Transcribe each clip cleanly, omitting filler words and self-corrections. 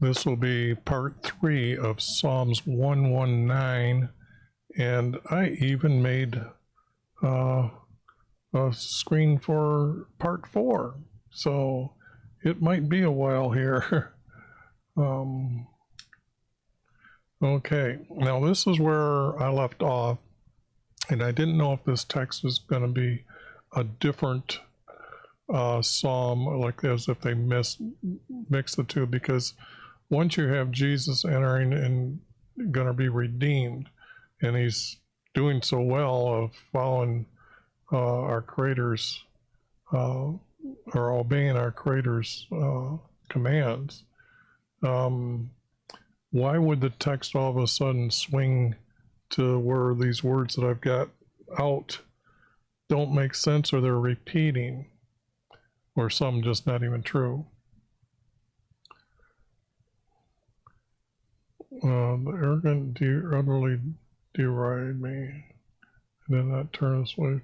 This will be part 3 of Psalms 119, and I even made a screen for part 4, so it might be a while here. Okay, now this is where I left off, and I didn't know if this text was going to be a different psalm, like as if they mix the two, because once you have Jesus entering and going to be redeemed, and he's doing so well of following our Creator's or obeying our Creator's commands, why would the text all of a sudden swing to where these words that I've got out don't make sense, or they're repeating, or some just not even true? The arrogant utterly deride me, and did not turn us away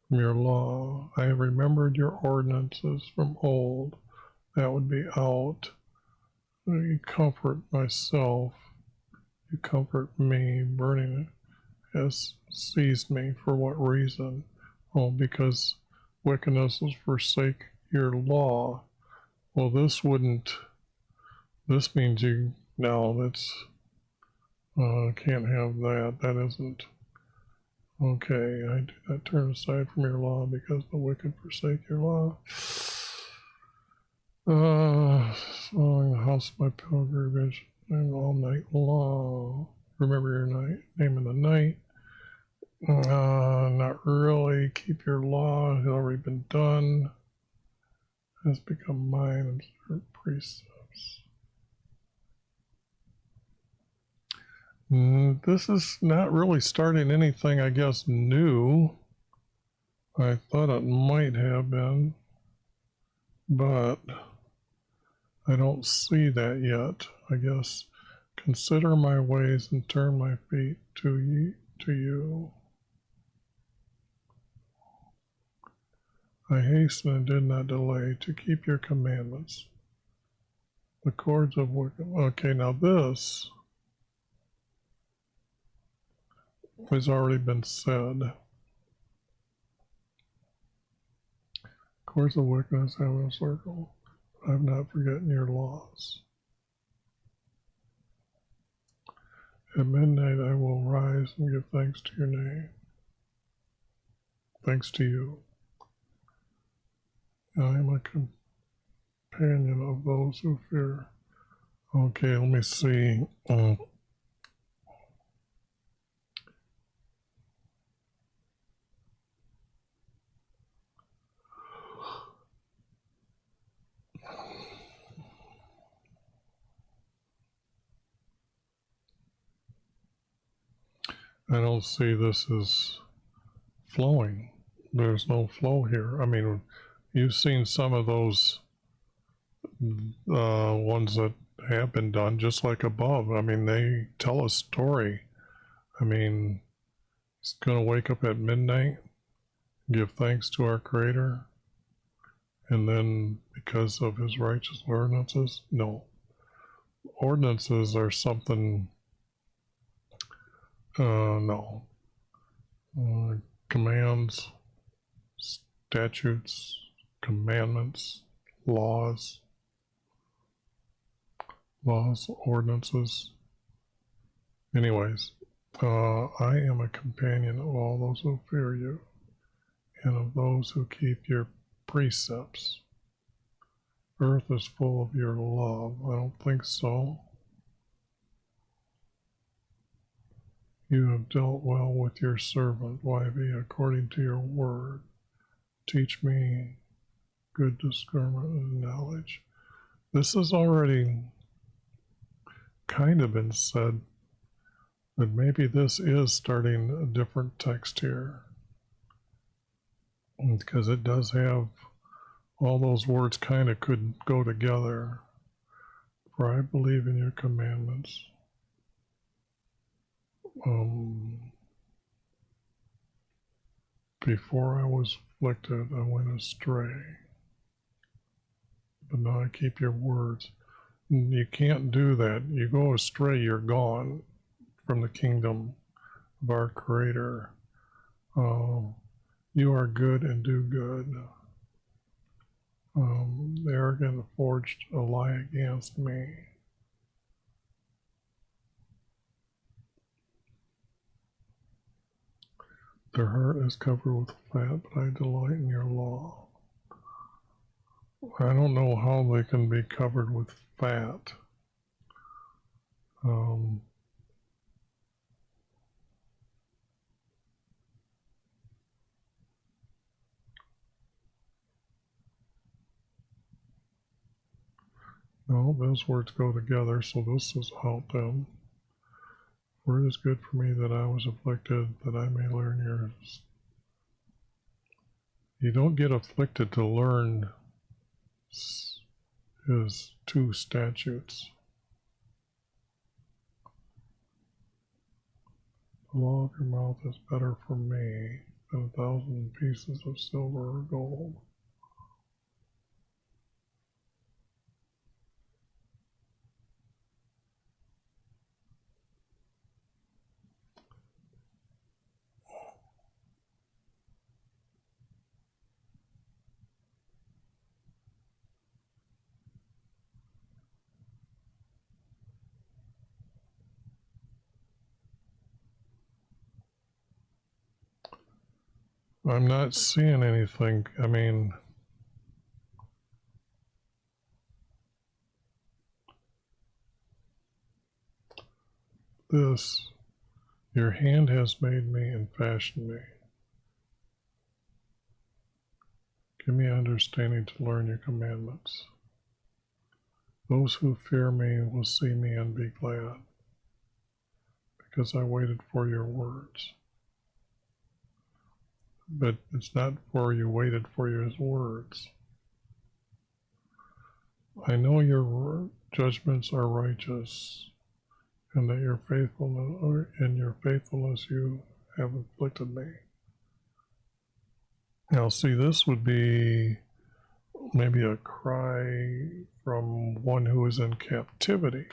from your law. I have remembered your ordinances from old. That would be out. You comfort myself. You comfort me. Burning has seized me. For what reason? Oh, because wickedness will forsake your law. Well, this means you, no, that's, can't have that. That isn't, okay. I do not turn aside from your law because the wicked forsake your law. Following the house of my pilgrimage and all night long. Remember your name in the night. Not really. Keep your law. It has already been done. Has become mine. Observe precepts. This is not really starting anything, I guess, new. I thought it might have been, but I don't see that yet. I guess, consider my ways and turn my feet to you. I hasten and did not delay to keep your commandments. The cords of wicked. Okay, now this has already been said. Cords of wickedness I will circle. I have not forgotten your laws. At midnight I will rise and give thanks to your name. Thanks to you. I am a companion of those who fear. Okay, let me see. I don't see this as flowing. There's no flow here. I mean, you've seen some of those ones that have been done just like above. I mean, they tell a story. I mean, he's going to wake up at midnight, give thanks to our Creator, and then because of his righteous ordinances? No. Ordinances are something, no. Commands, statutes, commandments, laws, ordinances. Anyways, I am a companion of all those who fear you and of those who keep your precepts. Earth is full of your love. I don't think so. You have dealt well with your servant, YV, according to your word. Teach me good discernment and knowledge. This has already kind of been said, but maybe this is starting a different text here, because it does have all those words kind of could go together. For I believe in your commandments. Before I was afflicted, I went astray, but now I keep your words. You can't do that. You go astray, you're gone from the kingdom of our Creator. You are good and do good. The arrogant forged a lie against me. Their heart is covered with fat, but I delight in your law. I don't know how they can be covered with fat. No, those words go together, so this is out them. For it is good for me that I was afflicted, that I may learn yours. You don't get afflicted to learn his two statutes. The law of your mouth is better for me than 1,000 pieces of silver or gold. I'm not seeing anything. I mean, this, your hand has made me and fashioned me. Give me understanding to learn your commandments. Those who fear me will see me and be glad, because I waited for your words. But it's not for you waited for your words. I know your judgments are righteous, and that your faithfulness you have afflicted me. Now, see, this would be maybe a cry from one who is in captivity.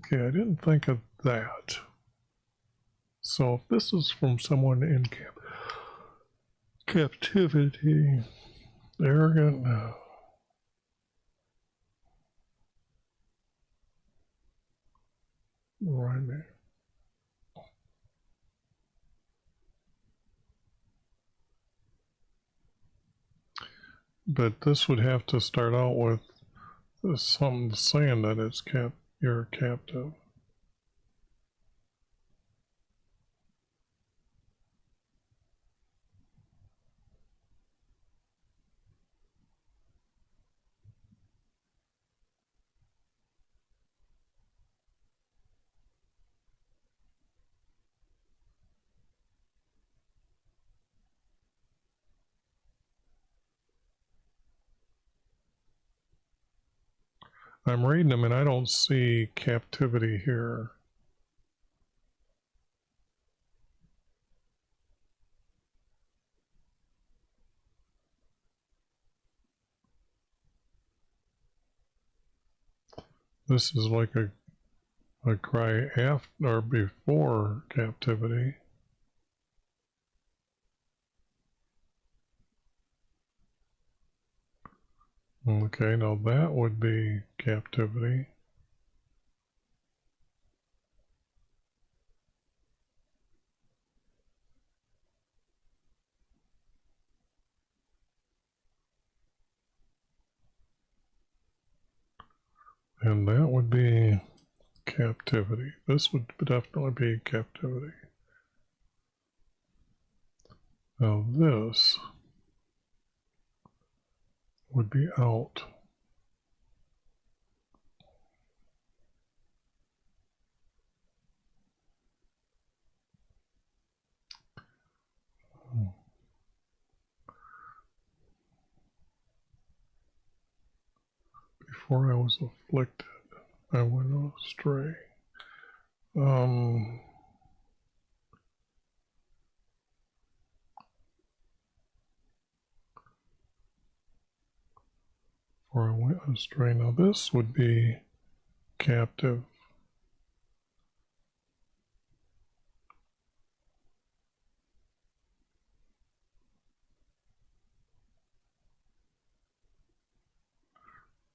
Okay, I didn't think of that. So if this is from someone in captivity, arrogant, right now. But this would have to start out with something saying that it's you're captive. I'm reading them and I don't see captivity here. This is like a cry after or before captivity. Okay, now that would be captivity. And that would be captivity. This would definitely be captivity. Now this would be out. Before I was afflicted, I went astray. before I went astray. Now this would be captive.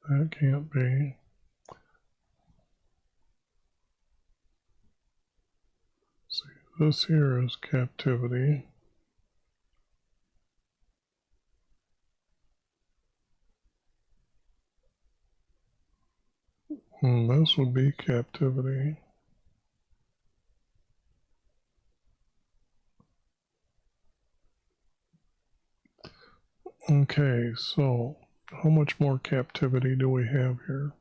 That can't be. See, this here is captivity. And this would be captivity. Okay, so how much more captivity do we have here?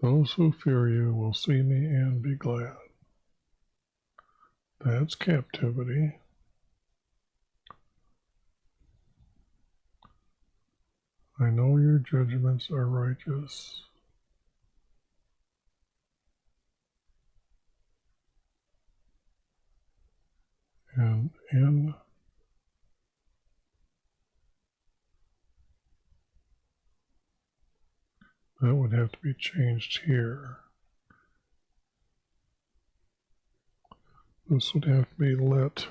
Those who fear you will see me and be glad. That's captivity. I know your judgments are righteous. And in that would have to be changed here. This would have to be let.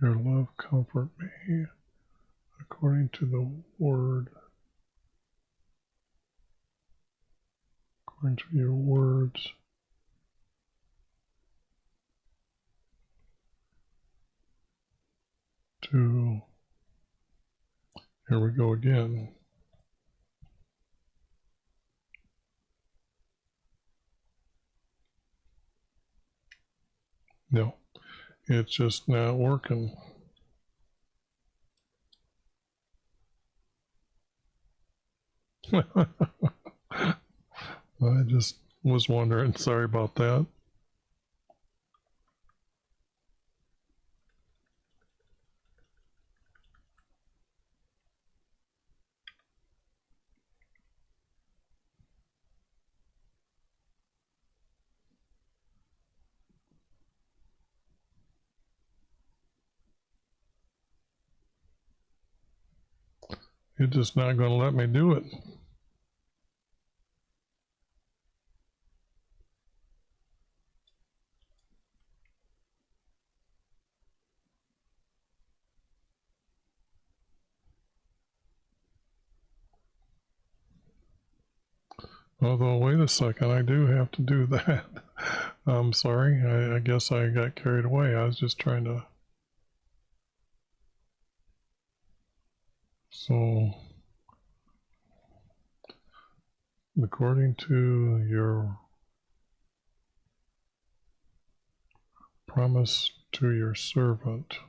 Your love comfort me according to the word. According to your words. To, here we go again. No, it's just not working. I just was wondering, sorry about that. It's just not going to let me do it. Although, wait a second, I do have to do that. I'm sorry, I guess I got carried away. I was just trying to... So, according to your promise to your servant,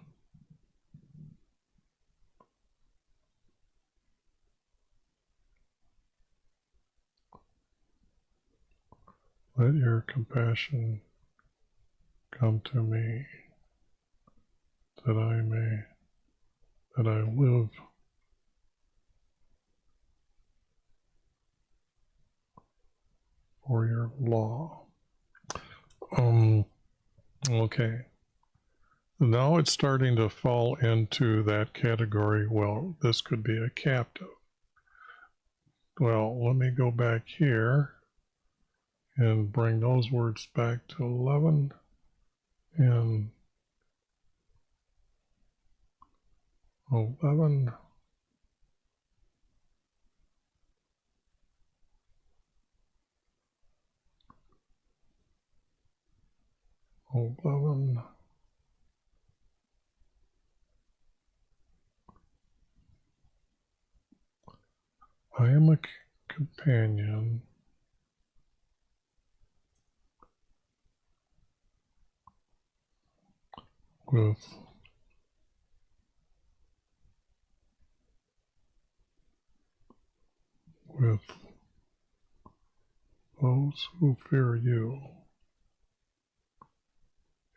let your compassion come to me, that I live for your law. Okay. Now it's starting to fall into that category. Well, this could be a captive. Well, let me go back here and bring those words back to 11 and 11. I am a companion with those who fear you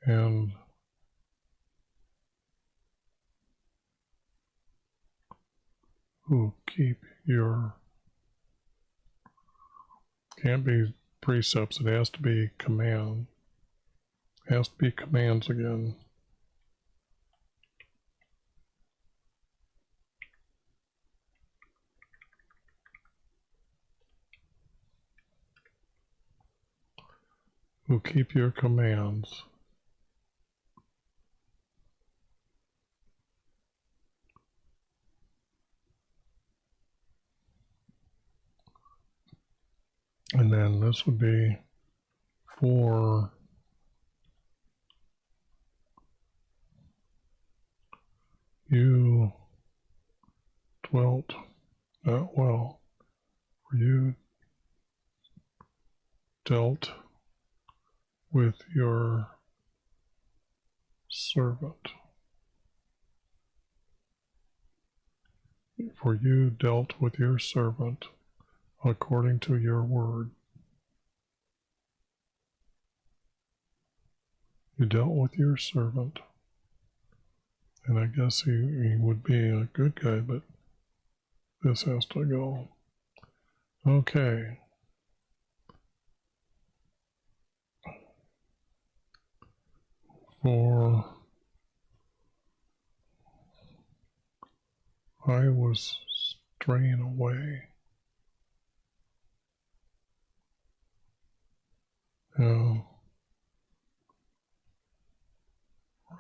and who keep your, can't be precepts, it has to be command. It has to be commands again. Who keep your commands. And then this would be for you dwelt not well, for you dealt with your servant. For you dealt with your servant according to your word. You dealt with your servant. And I guess he would be a good guy, but this has to go. Okay. For I was straying away. Now,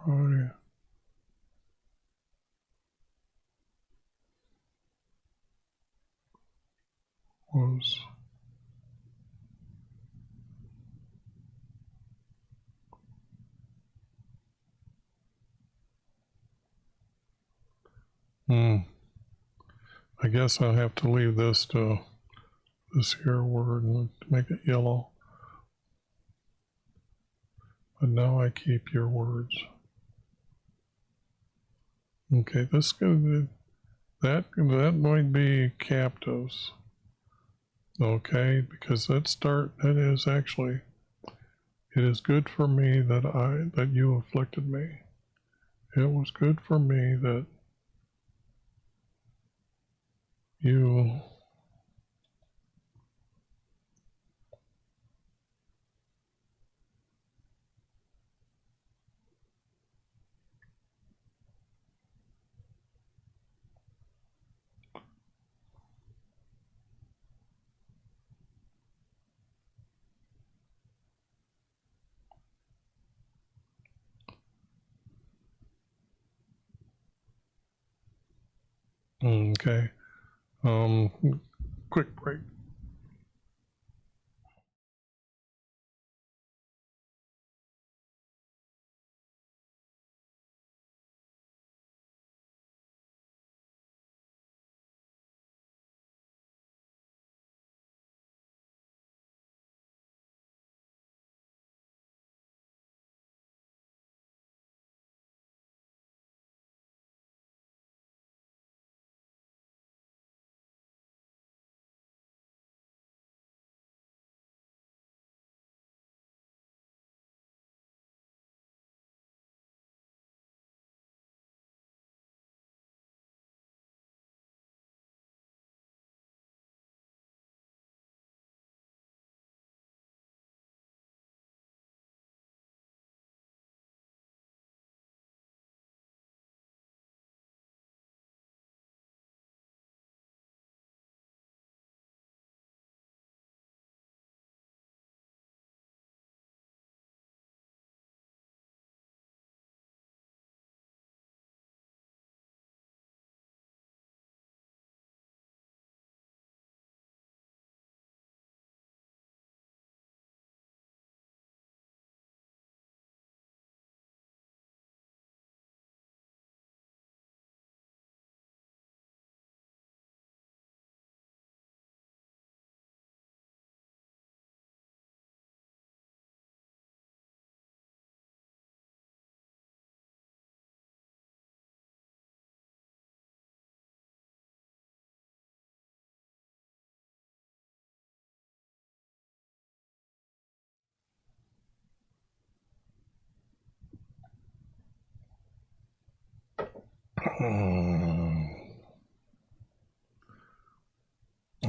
I was I guess I'll have to leave this to this here word and make it yellow. But now I keep your words. Okay, this could that might be captives. Okay, because that is actually, it is good for me that you afflicted me. It was good for me that you okay. Quick break.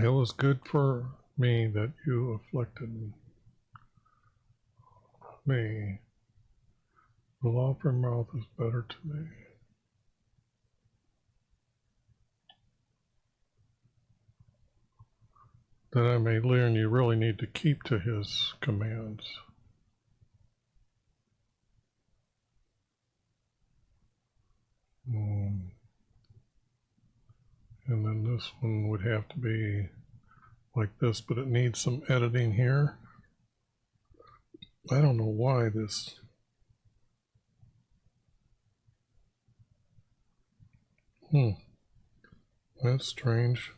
It was good for me that you afflicted me. The law of your mouth is better to me. That I may learn you really need to keep to his commands. And then this one would have to be like this, but it needs some editing here. I don't know why this. That's strange.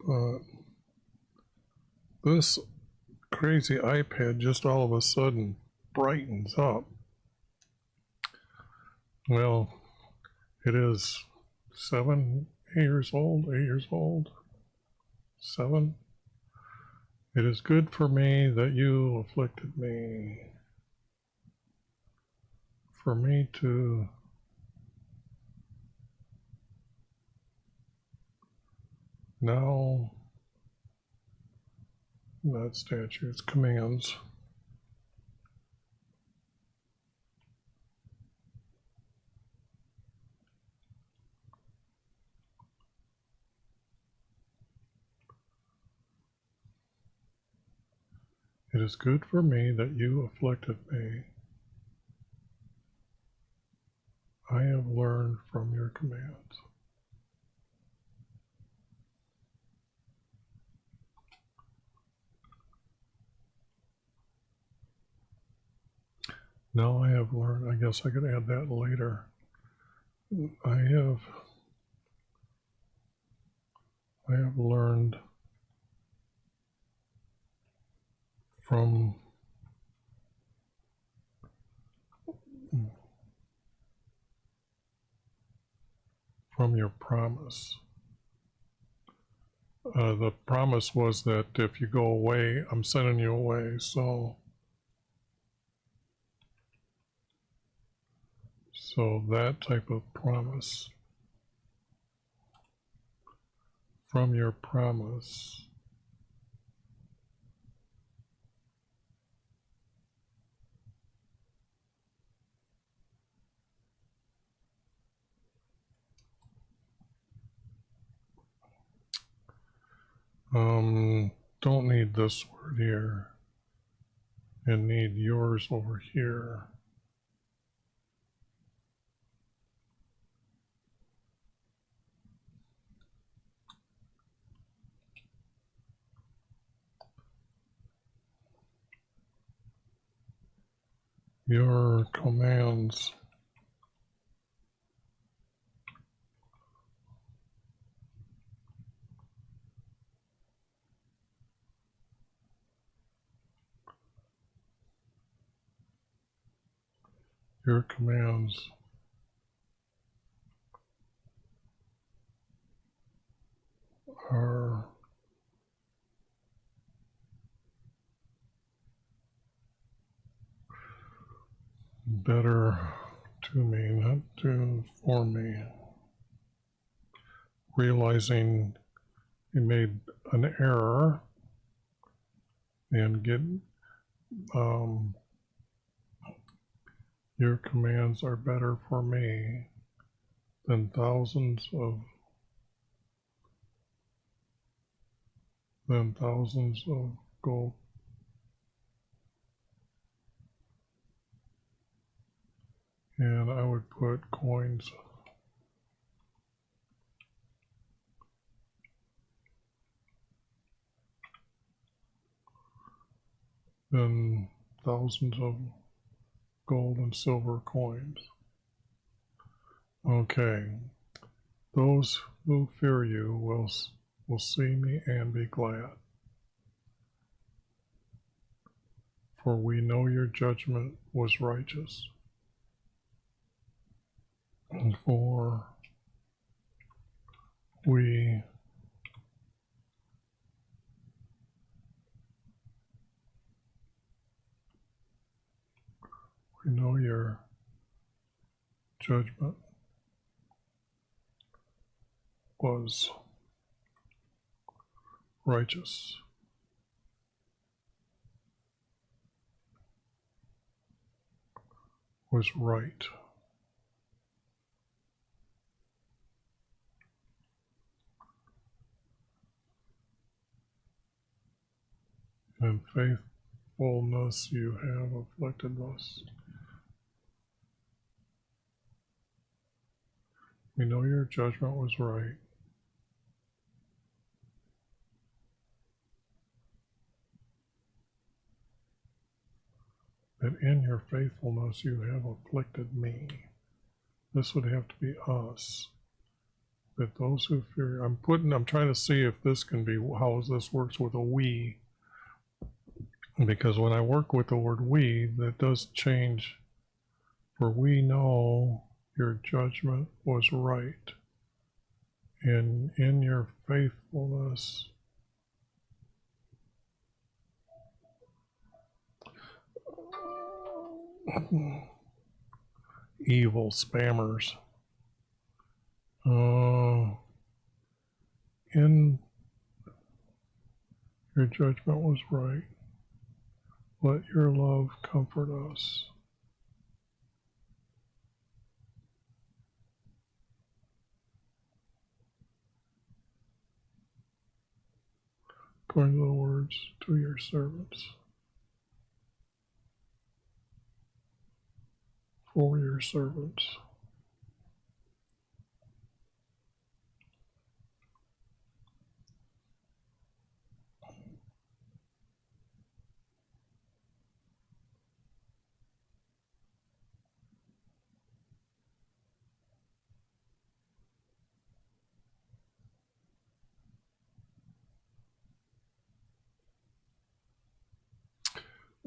But this crazy iPad just all of a sudden brightens up. Well, it is 8 years old, 7. It is good for me that you afflicted me, for me to now, not statutes, commands. It is good for me that you afflicted me. I have learned from your commands. Now I have learned, I guess I could add that later. I have learned from your promise. The promise was that if you go away, I'm sending you away. So that type of promise, from your promise. Don't need this word here, and need yours over here. Your commands. Your commands are better to me, not for me. Realizing you made an error and your commands are better for me than thousands of gold. And I would put coins. Than thousands of gold and silver coins. Okay. Those who fear you will see me and be glad. For we know your judgment was righteous. And for we know your judgment was righteous. Was right. And faithfulness you have afflicted us. We know your judgment was right. That in your faithfulness you have afflicted me. This would have to be us. That those who fear, I'm trying to see if this can be, how this works with a we. Because when I work with the word we, that does change. For we know your judgment was right. And in your faithfulness, evil spammers. In your judgment was right. Let your love comfort us. According to the words to your servants. For your servants.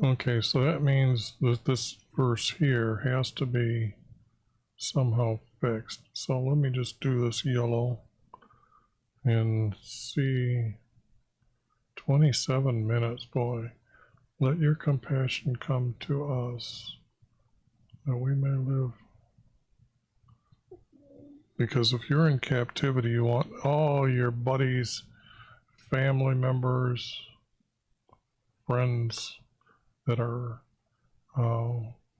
Okay, so that means that this verse here has to be somehow fixed. So let me just do this yellow and see 27 minutes, boy. Let your compassion come to us that we may live. Because if you're in captivity, you want all your buddies, family members, friends that are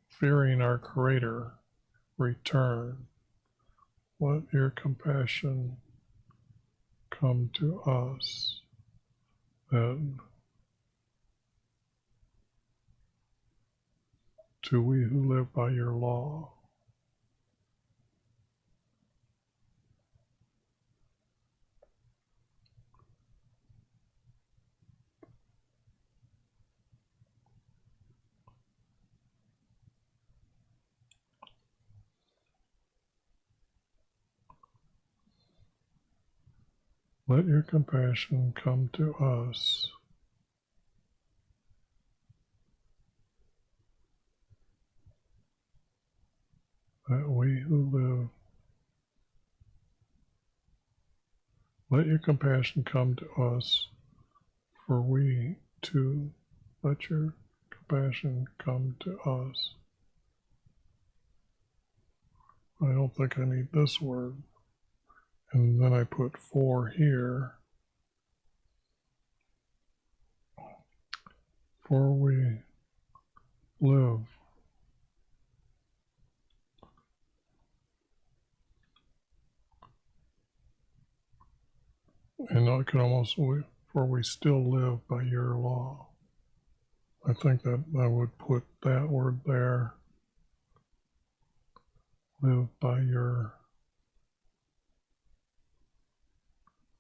fearing our Creator return. Let your compassion come to us, that to we who live by your law. Let your compassion come to us, that we who live. Let your compassion come to us, for we too. Let your compassion come to us. I don't think I need this word. And then I put for here. For we live. And I could almost, for we still live by your law. I think that I would put that word there. Live by your.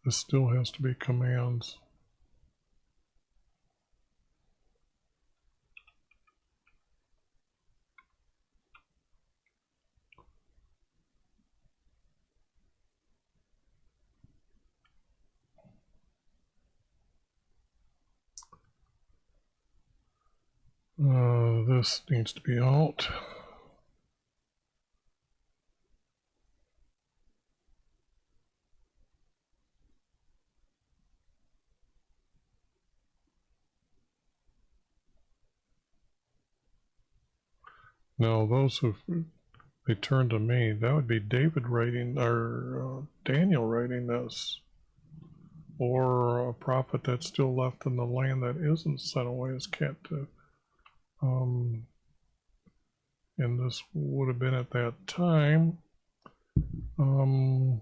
This still has to be commands. This needs to be out. Now those who They turn to me. That would be David writing, or Daniel writing this, or a prophet that's still left in the land that isn't sent away as captive. And this would have been at that time. How am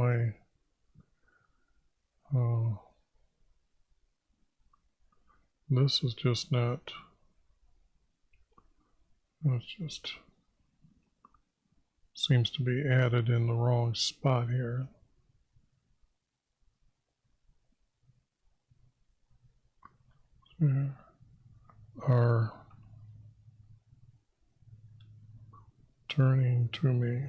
I? This is just not. It's just seems to be added in the wrong spot here. Are turning to me.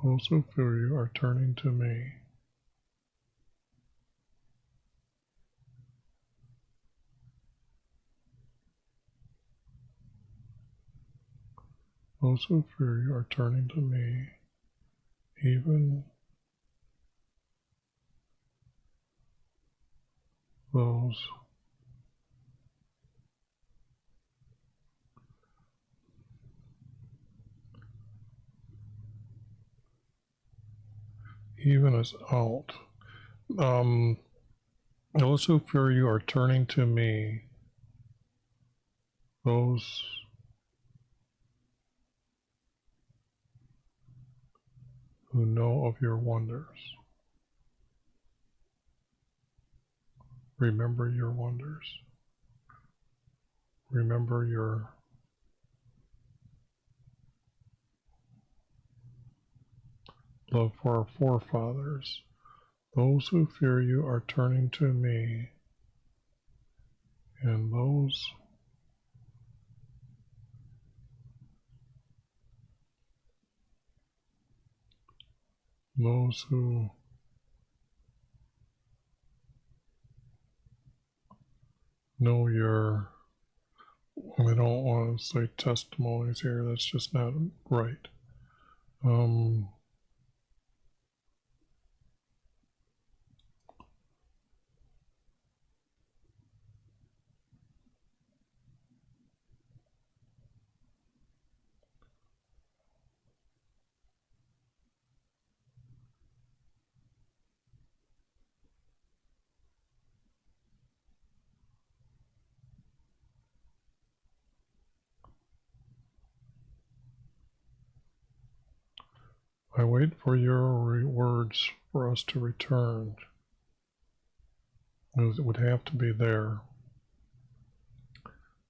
Those who fear you are turning to me. Those who fear you are turning to me, even those even as out. Those who fear you are turning to me. Those who know of your wonders. Remember your wonders. Remember your love for our forefathers. Those who fear you are turning to me, and those who know your, I don't want to say testimonies here, that's just not right. I wait for your words for us to return. It would have to be there.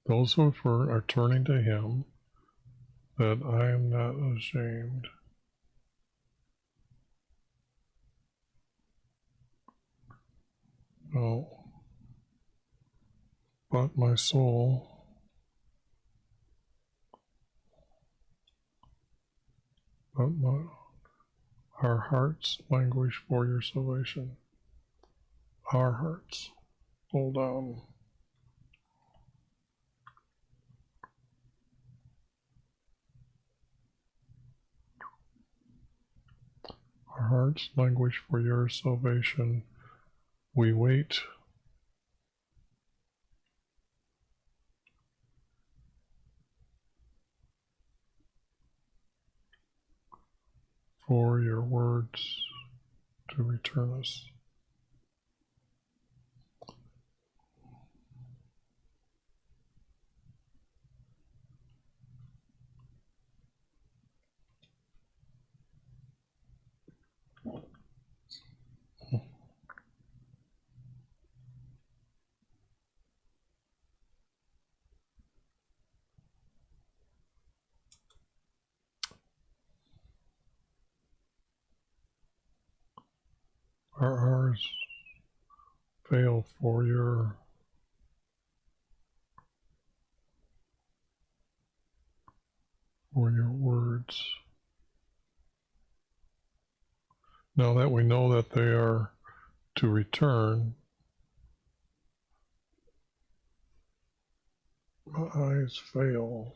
Those who are turning to him, that I am not ashamed. No, but my soul our hearts languish for your salvation. Our hearts. Hold on. Our hearts languish for your salvation. We wait for your words to return us. Our eyes fail for your words. Now that we know that they are to return, my eyes fail.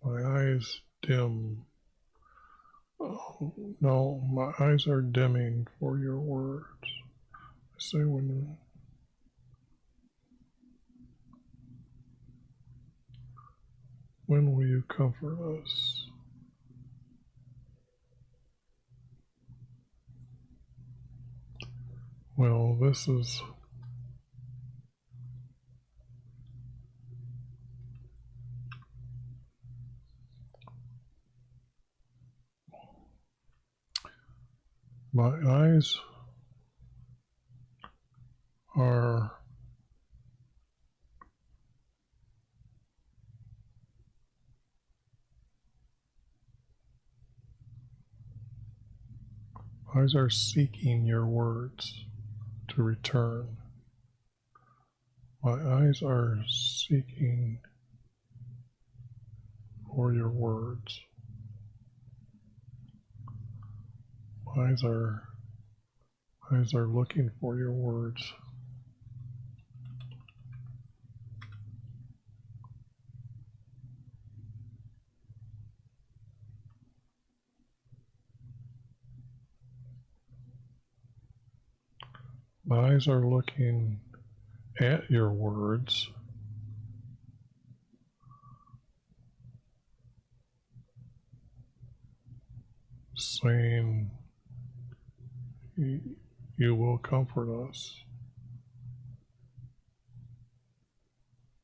My eyes dim. Oh, no, my eyes are dimming for your words. Say when will you comfort us? Well, this is my eyes are seeking your words to return. My eyes are seeking for your words. My eyes are looking for your words. My eyes are looking at your words, saying, you will comfort us.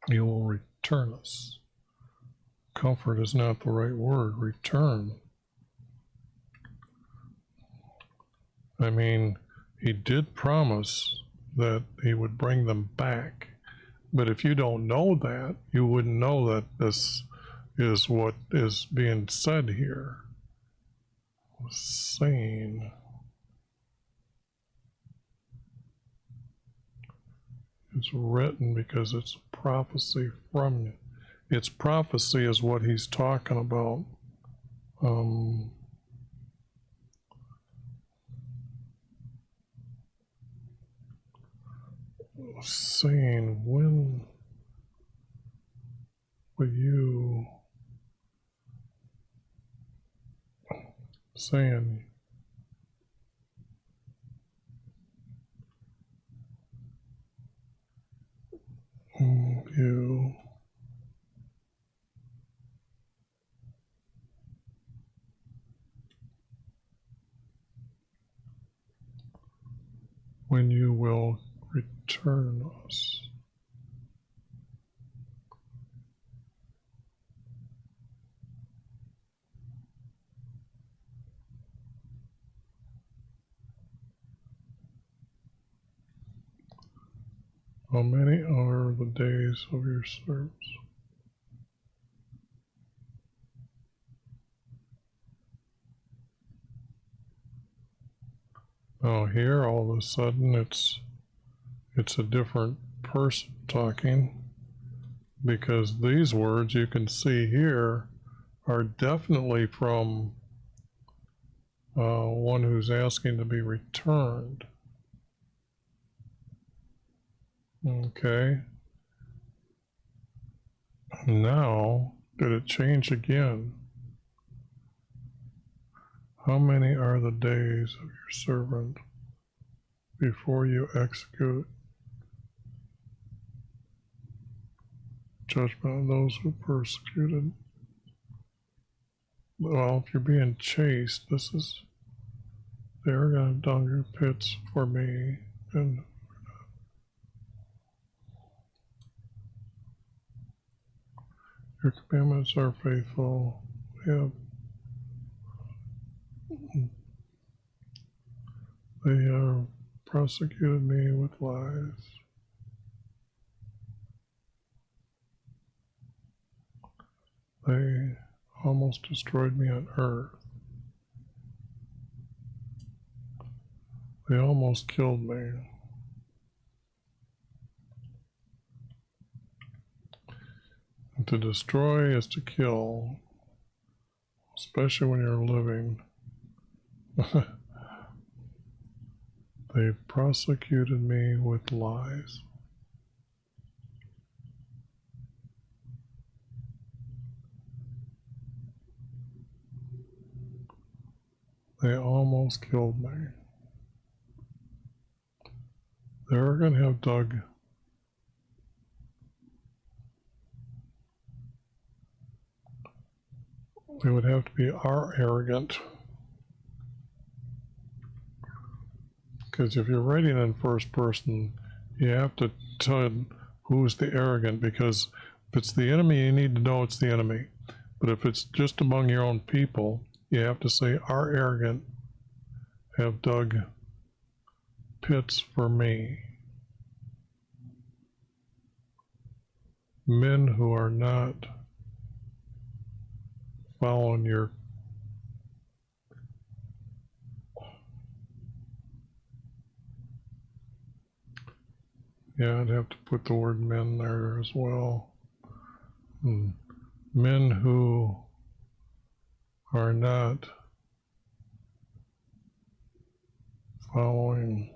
You will return us. Comfort is not the right word. Return. I mean, he did promise that he would bring them back. But if you don't know that, you wouldn't know that this is what is being said here. Saying, it's written because it's prophecy from you. It's prophecy is what he's talking about. Saying, when will you, saying, you, when you will return us. How many are the days of your service? Now here, all of a sudden, it's a different person talking, because these words you can see here are definitely from one who's asking to be returned. Okay. Now, did it change again? How many are the days of your servant before you execute judgment on those who persecuted? Well, if you're being chased, they're going to dung your pits for me, and your commandments are faithful. They have prosecuted me with lies. They almost destroyed me on earth. They almost killed me. And to destroy is to kill, especially when you're living. They prosecuted me with lies. They almost killed me. The arrogant have dug. It would have to be are arrogant. Because if you're writing in first person, you have to tell who's the arrogant, because if it's the enemy, you need to know it's the enemy. But if it's just among your own people, you have to say, are arrogant have dug pits for me. Men who are not following your I'd have to put the word men there as well. Men who are not following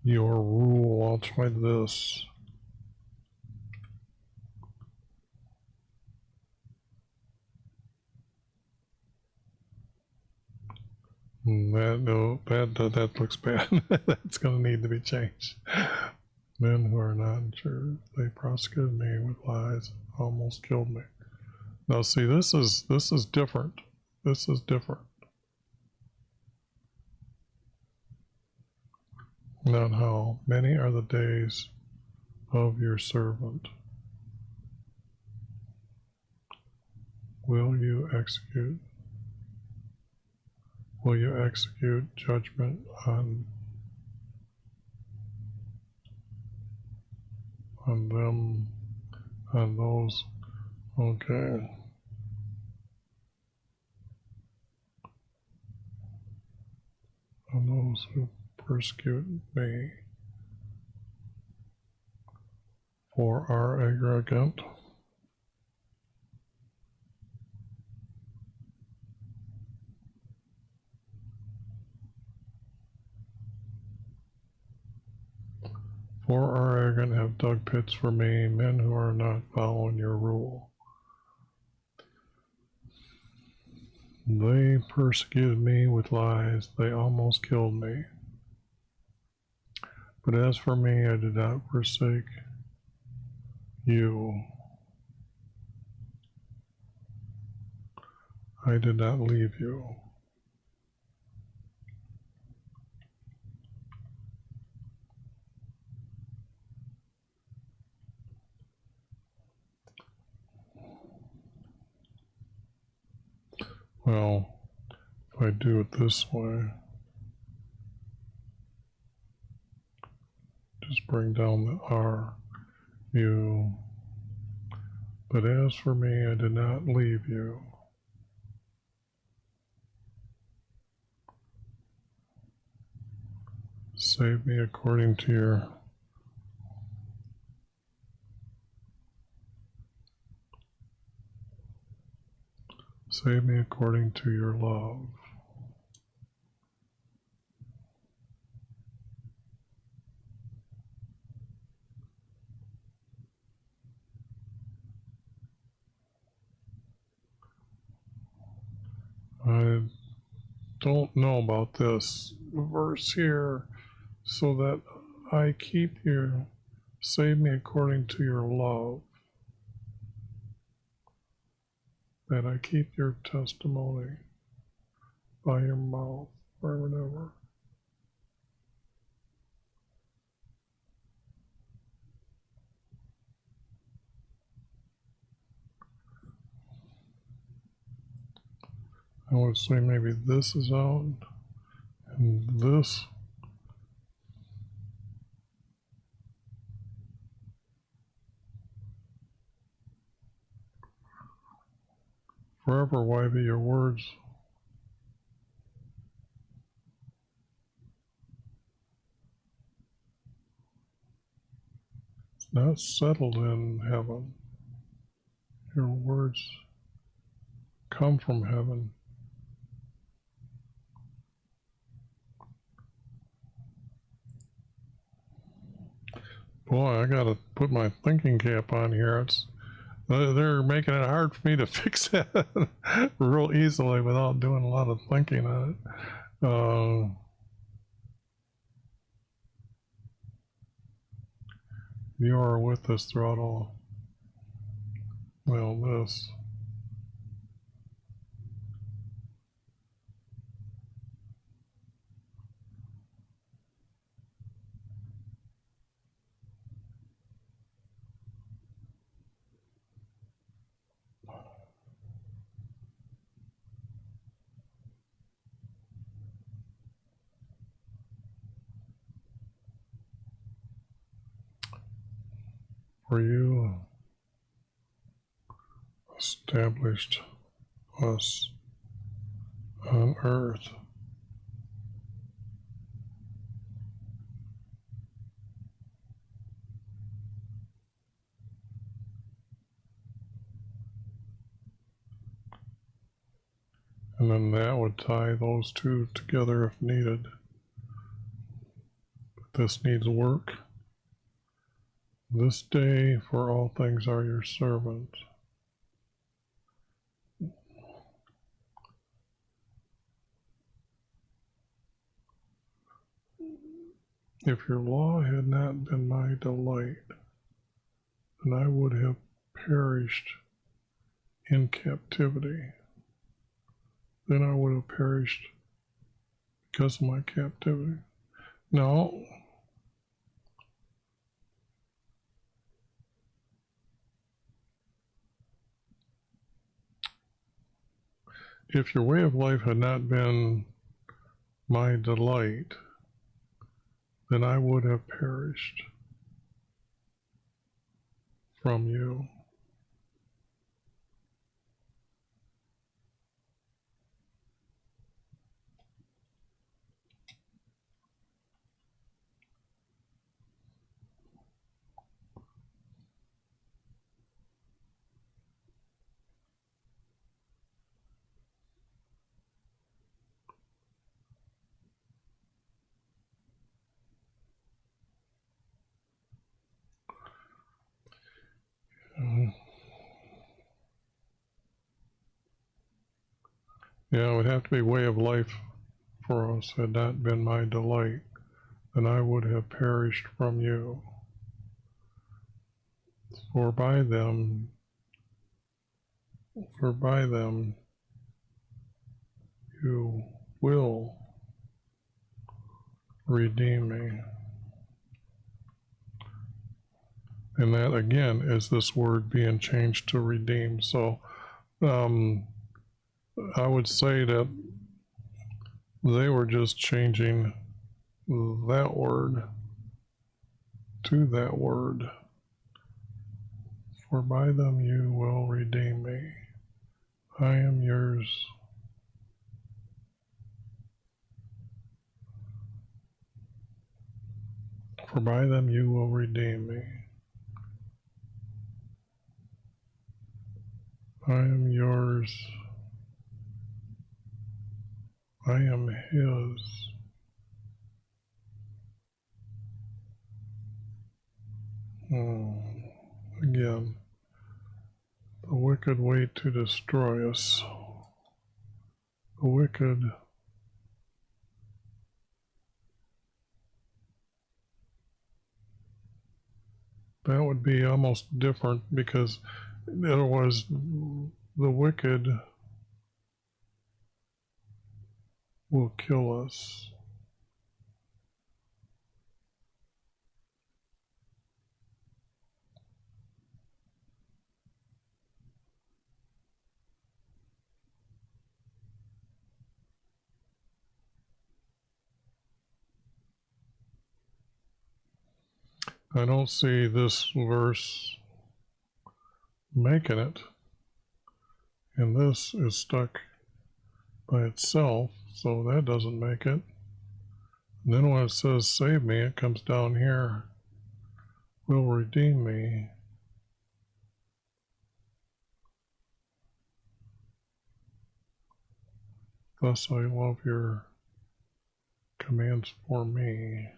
your rule. I'll try this. That looks bad. That's going to need to be changed. Men who are not sure, they prosecuted me with lies, almost killed me. Now see, this is different. This is different. Not how. Many are the days of your servant. Will you execute judgment on them, on those? Okay. On those who persecute me, for our arrogant. For our arrogant have dug pits for me, men who are not following your rule. They persecuted me with lies, they almost killed me. But as for me, I did not forsake you. I did not leave you. Well, if I do it this way, just bring down the R, you. But as for me, I did not leave you. Save me according to your love. I don't know about this verse here, so that I keep you, save me according to your love, that I keep your testimony by your mouth forever and ever. I would say maybe this is out, and this. Forever, YV, your words. It's not settled in heaven. Your words come from heaven. Boy, I gotta put my thinking cap on here. They're making it hard for me to fix that real easily without doing a lot of thinking on it. You are with us throughout all. Well, this. For you established us on earth. And then that would tie those two together if needed. But this needs work. This day for all things are your servant. If your law had not been my delight, then I would have perished in captivity. Then I would have perished because of my captivity. No. If your way of life had not been my delight, then I would have perished from you. Yeah, it would have to be way of life for us had not been my delight, then I would have perished from you. For by them you will redeem me. And that again is this word being changed to redeem. So I would say that they were just changing that word to that word. For by them you will redeem me. I am yours. For by them you will redeem me. I am yours. I am his. Again, the wicked wait to destroy us. The wicked that would be almost different because otherwise the wicked will kill us. I don't see this verse making it, and this is stuck by itself, so that doesn't make it. And then when it says save me, it comes down here, will redeem me. Thus I love your commands for me.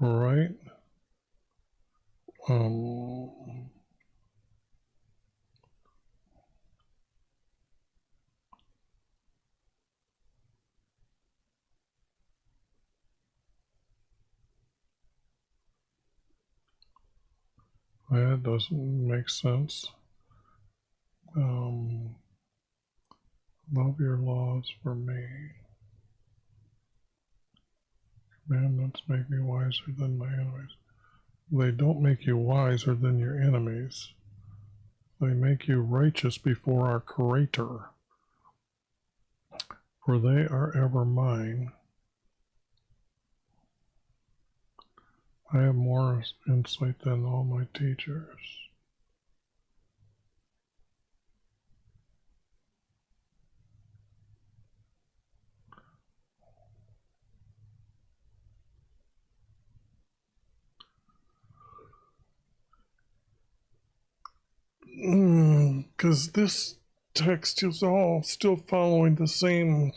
right? Um, that doesn't make sense. Love your laws for me. Commandments make me wiser than my enemies. They don't make you wiser than your enemies. They make you righteous before our Creator. For they are ever mine. I have more insight than all my teachers. Because this text is all still following the same,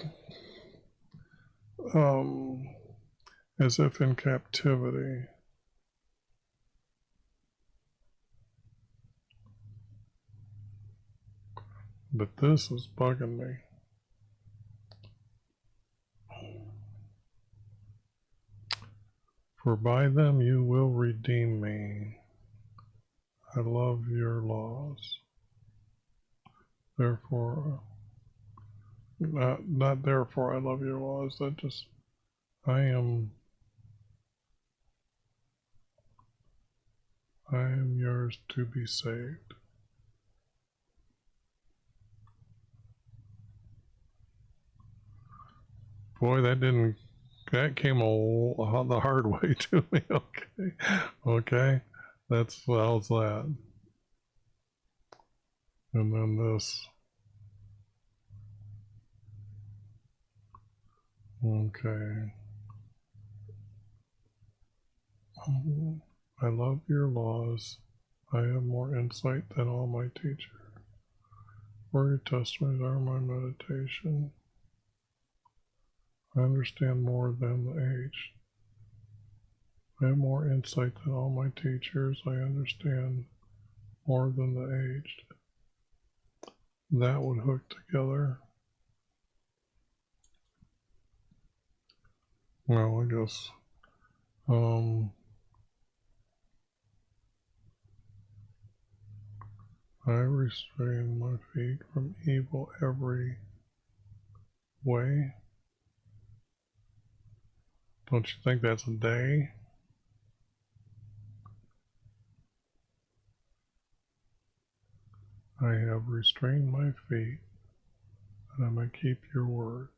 as if in captivity. But this is bugging me. For by them you will redeem me. I love your laws. Therefore, not therefore I love your laws. That just, I am yours to be saved. Boy, that came the hard way to me. Okay, how's that? And then this. Okay. I love your laws. I have more insight than all my teachers. For your testimonies are my meditation. I understand more than the aged. I have more insight than all my teachers. I understand more than the aged. That would hook together. Well, I guess. I restrain my feet from evil every way. Don't you think that's a day? I have restrained my feet, that I may keep your words.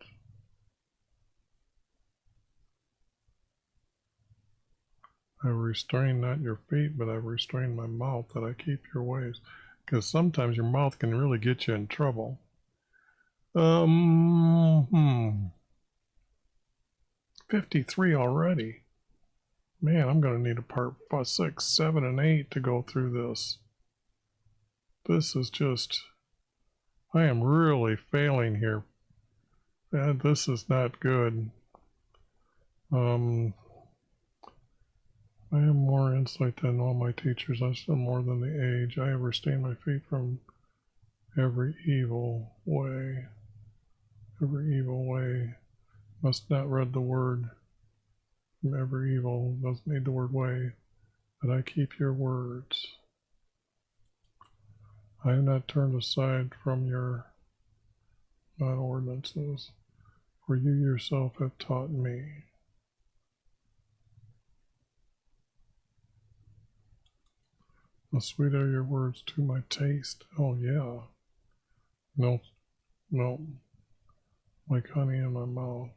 I restrain not your feet, but I restrain my mouth, that I keep your ways. Because sometimes your mouth can really get you in trouble. 53 already. Man, I'm going to need a part 5, 6, 7, and 8 to go through this. This is just, I am really failing here. This is not good. I have more insight than all my teachers. I still more than the age. I have restrained my feet from every evil way. Every evil way. Must not read the word from every evil. Doesn't need the word way. But I keep your words. I have not turned aside from your not ordinances, for you yourself have taught me. How sweet are your words to my taste. Oh yeah. No, like honey in my mouth.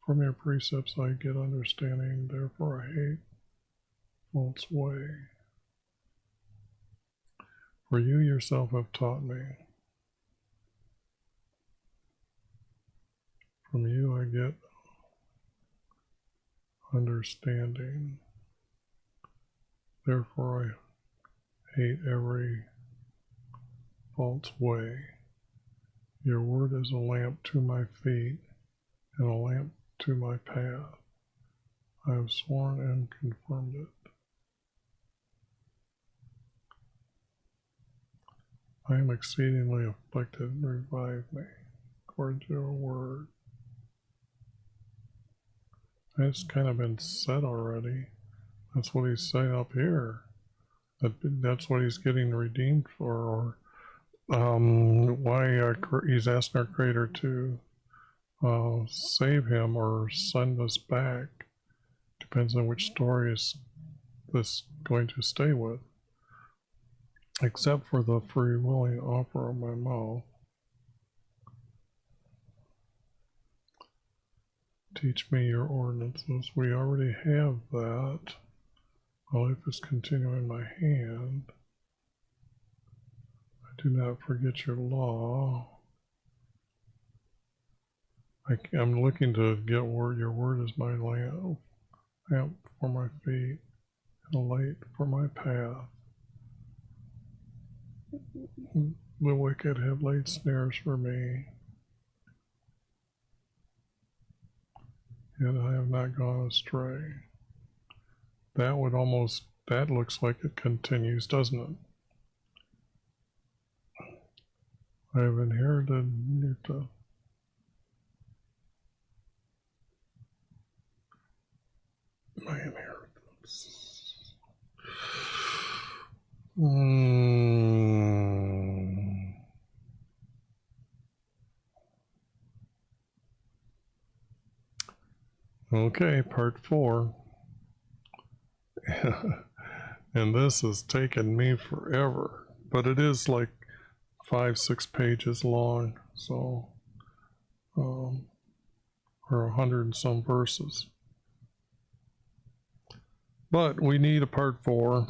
From your precepts I get understanding, therefore I hate false way. For you yourself have taught me. From you I get understanding, therefore I hate every false way. Your word is a lamp to my feet and a lamp to my path. I have sworn and confirmed it. I am exceedingly afflicted. Revive me, according to your word. It's kind of been said already. That's what he's saying up here. That's what he's getting redeemed for. Or why he's asking our Creator to save him or send us back. Depends on which story is this going to stay with. Except for the free willing offer of my mouth. Teach me your ordinances. We already have that. My life is continuing in my hand. I do not forget your law. I'm looking to get word. Your word is my lamp for my feet and a light for my path. The wicked have laid snares for me, yet I have not gone astray. That looks like it continues, doesn't it? I have inherited Utah. My inheritance. Okay, part 4. And this has taken me forever, but it is like 5-6 pages long, so or 100 and some verses. But we need a part 4,